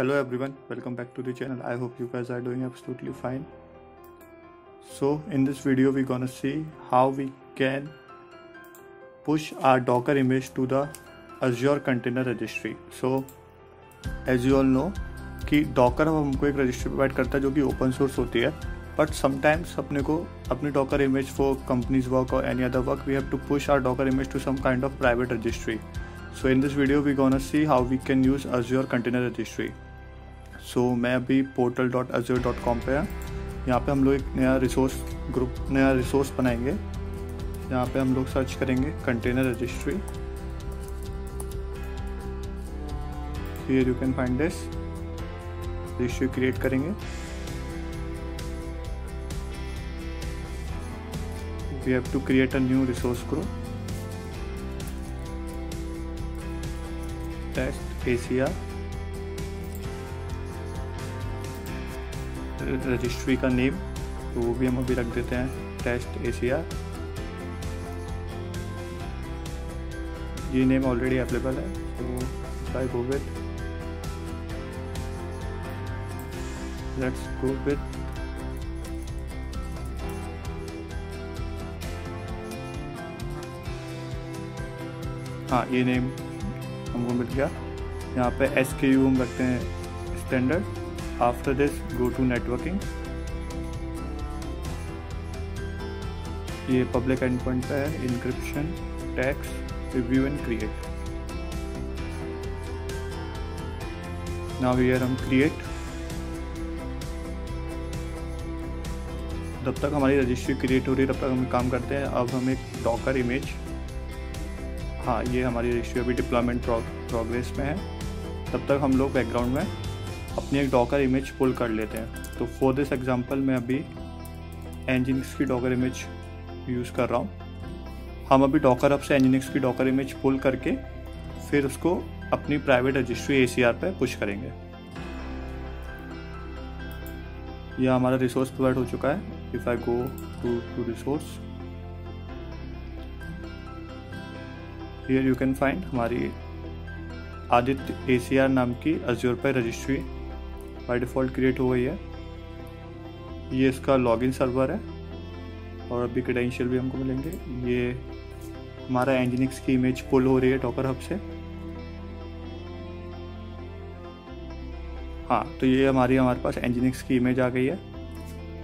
Hello everyone, welcome back to the channel. I hope you guys are doing absolutely fine. So in this video we're gonna see how we can push our Docker image to the Azure Container Registry. So as you all know कि Docker अब हमको एक registry provide करता है जो कि open source होती है, बट समटाइम्स अपने को अपनी Docker image for companies work or any other work we have to push our Docker image to some kind of private registry. So in this video we're gonna see how we can use Azure Container Registry. So मैं अभी portal.azure.com पे है. यहाँ पे हम लोग एक नया रिसोर्स बनाएंगे. यहाँ पे हम लोग सर्च करेंगे container registry. Here you can find this. Registry create करेंगे. We have to create a new resource group. Test ACR. Registry का नेम तो वो भी हम अभी रख देते हैं टेस्ट ACR. ये नेम ऑलरेडी अवेलेबल है, तो I go with let's go with हाँ, ये नेम हमको मिल गया. यहाँ पे SKU हम रखते हैं standard. After this, go to networking. ये public endpoint पे है. Encryption, tags, review and create. Now here हम create. जब तक हमारी रजिस्ट्री क्रिएट हो रही है तब तक हम काम करते हैं. अब हम एक डॉकर इमेज, हाँ ये हमारी रजिस्ट्री अभी डिप्लॉयमेंट प्रोग्रेस में है. तब तक हम लोग बैकग्राउंड में अपनी एक डॉकर इमेज पुल कर लेते हैं. तो फॉर दिस एग्जांपल मैं अभी एनजीनिक्स की डॉकर इमेज यूज़ कर रहा हूँ. हम अभी डॉकर हब से एनजीनिक्स की डॉकर इमेज पुल करके फिर उसको अपनी प्राइवेट रजिस्ट्री ACR पे पुश करेंगे. यह हमारा रिसोर्स प्रोवाइड हो चुका है. If I go to resource, here you can find हमारी आदित्य ACR नाम की अज्योर पे रजिस्ट्री बाय डिफ़ॉल्ट क्रिएट हो गई है. ये इसका लॉगिन सर्वर है और अभी क्रेडेंशियल भी हमको मिलेंगे. ये हमारा एनजीनिक्स की इमेज पुल हो रही है डॉकर हब से. हाँ, तो ये हमारे पास एनजीनिक्स की इमेज आ गई है.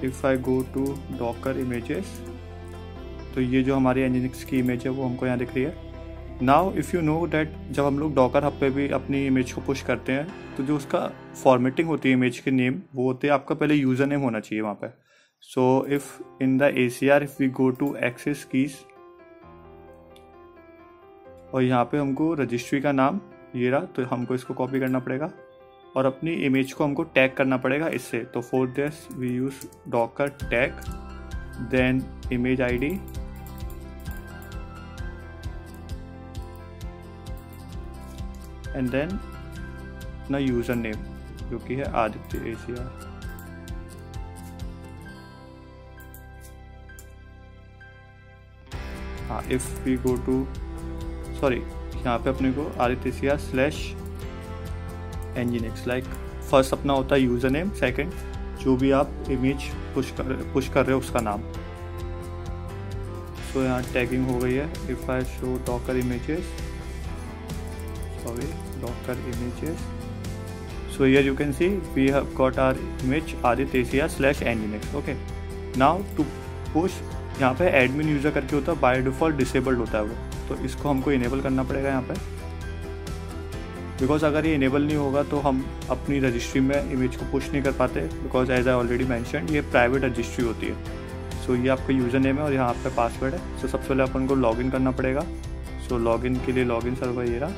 If I go to Docker images, तो ये जो हमारी एनजीनिक्स की इमेज है वो हमको यहाँ दिख रही है. Now if you know that जब हम लोग डॉकर हब पे भी अपनी इमेज को पुश करते हैं तो जो उसका फॉर्मेटिंग होती है इमेज के नेम, वो होते हैं आपका पहले यूज़र नेम होना चाहिए वहाँ पे. So if in the ACR if we go to access keys और यहाँ पे हमको रजिस्ट्री का नाम ये रहा, तो हमको इसको कॉपी करना पड़ेगा और अपनी इमेज को हमको टैग करना पड़ेगा इससे. तो for this we use Docker tag, then image ID, and then अपना यूज़र नेम जो कि है आदित्य ACR. हाँ, इफ़ वी गो टू यहाँ पे अपने को Aditya ACR / nginx, like first अपना होता है यूज़र नेम, सेकेंड जो भी आप इमेज पुश कर रहे हो उसका नाम. सो यहाँ टैगिंग हो गई है. If I show Docker images, Docker images. So here you can see we have got our image Aditya ACR / Nginx. Okay. Now to push, यहाँ पे एडमिन यूज़र करके होता है, बाय डिफ़ॉल्ट डिसेबल्ड होता है वो, तो इसको हमको इनेबल करना पड़ेगा यहाँ पे. बिकॉज अगर ये इनेबल नहीं होगा तो हम अपनी रजिस्ट्री में इमेज को पुश नहीं कर पाते. Because as I already mention ये प्राइवेट रजिस्ट्री होती है. सो ये आपका यूज़र नेम है और यहाँ आपका पासवर्ड है. सो सबसे पहले अपन को लॉगिन करना पड़ेगा. सो लॉगिन के लिए लॉगिन सर्वर ये रहा,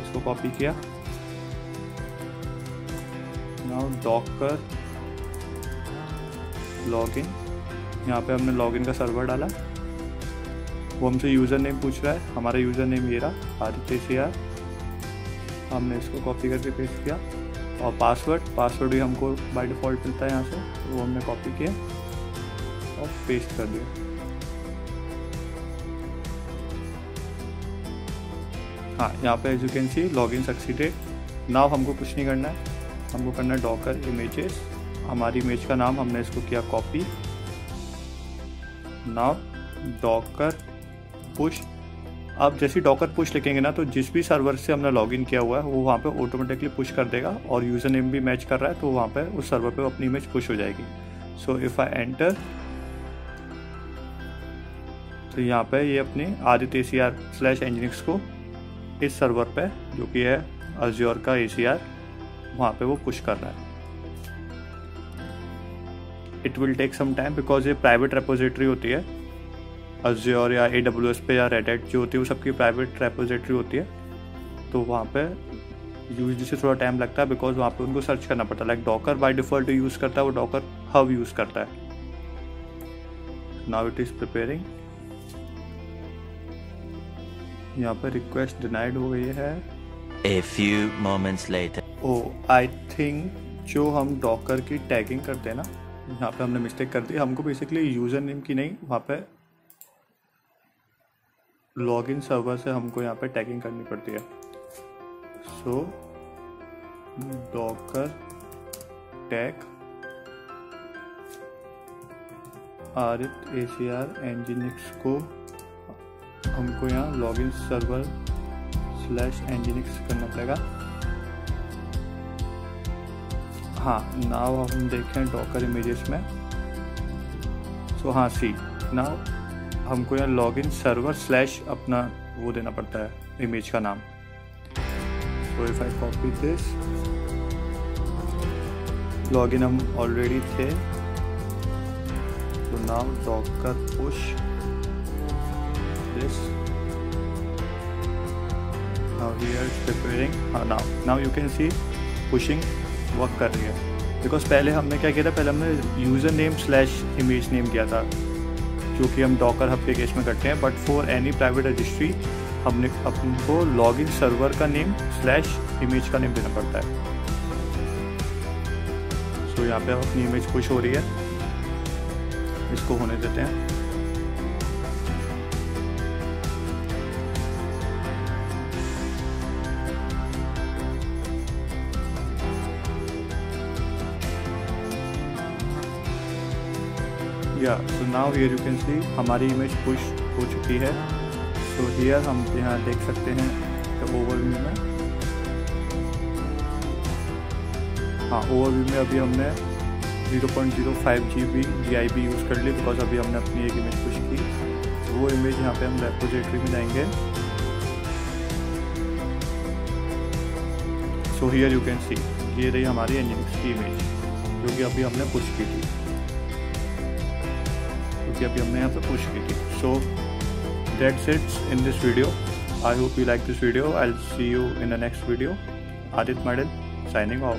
इसको कॉपी किया. नाउ डॉकर लॉगिन, यहाँ पे हमने लॉगिन का सर्वर डाला. वो हमसे यूज़र नेम पूछ रहा है. हमारा यूज़र नेम ये रहा आदित्य ACR. हमने इसको कॉपी करके पेस्ट किया. और पासवर्ड भी हमको बाय डिफ़ॉल्ट मिलता है यहाँ से, तो वो हमने कॉपी किया और पेस्ट कर दिया. हाँ, यहाँ पे as you can see login succeeded. Now हमको कुछ नहीं करना है, हमको करना है डॉकर इमेजेस। हमारी इमेज का नाम हमने इसको किया कॉपी। Now docker push. अब जैसे डॉकर पुश लिखेंगे ना तो जिस भी सर्वर से हमने लॉगिन किया हुआ है वो वहाँ पे ऑटोमेटिकली पुश कर देगा, और यूज़र नेम भी मैच कर रहा है तो वहाँ पे उस सर्वर पे अपनी इमेज पुश हो जाएगी। सो इफ़ आई एंटर, तो यहाँ पे ये अपनी आदित्य ACR/Nginx को इस सर्वर पे जो कि है अज्योर का ACR, वहाँ पे वो पुश कर रहा है। It will take some time because ये प्राइवेट रेपोजिटरी होती है। अज्योर या AWS पे या रेड हैट जो होती है वो सबकी प्राइवेट रेपोजिटरी होती है, तो वहाँ पे यूजली से थोड़ा टाइम लगता है बिकॉज वहाँ पे उनको सर्च करना पड़ता है। Like Docker by default use करता है वो डॉकर हब यूज़ करता है। Now it is preparing. यहाँ पर रिक्वेस्ट डिनाइड हो गई है। A few moments later. I think जो हम डॉकर की टैगिंग करते हैं ना, यहाँ पे हमने मिस्टेक कर दी। हमको बेसिकली यूज़र नेम की नहीं, वहाँ पे लॉगिन सर्वर से हमको यहाँ पे टैगिंग करनी पड़ती है। सो डॉकर टैग आदित्य ACR/Nginx को हमको यहाँ लॉगिन सर्वर /Nginx करना पड़ेगा। हाँ, नाउ हम देखें डॉकर इमेजेस में। सो हाँ, सी नाउ हमको यहाँ लॉगिन सर्वर / अपना वो देना पड़ता है इमेज का नाम। So if I copy this, login हम ऑलरेडी थे, तो now docker push this. Now here it's preparing. हाँ, now you can see pushing work कर रही है। बिकॉज पहले हमने क्या किया था, पहले हमने यूज़र नेम / इमेज नेम किया था जो कि हम डॉकर हब के केस में करते हैं, but for any private registry हमने अपनको लॉगिन सर्वर का नेम / इमेज का नेम देना पड़ता है। सो यहाँ पे अपनी इमेज पुश हो रही है, इसको होने देते हैं। या so now here you can सी हमारी इमेज पुश हो चुकी है। सो हियर हम यहाँ देख सकते हैं ओवरव्यू में। हाँ, ओवरव्यू में अभी हमने 0.05 GB GIB यूज़ कर ली बिकॉज अभी हमने अपनी एक इमेज पुश की। वो इमेज यहाँ पे हम रेपोजिटरी में जाएंगे। सो हियर यू कैन सी ये रही हमारी Nginx की इमेज जो कि अभी हमने पुश की थी, अभी हमने यहाँ पे पुश की थी। So that's it in this video. I hope you like this video. I will see you in the next video. Aditya model signing off.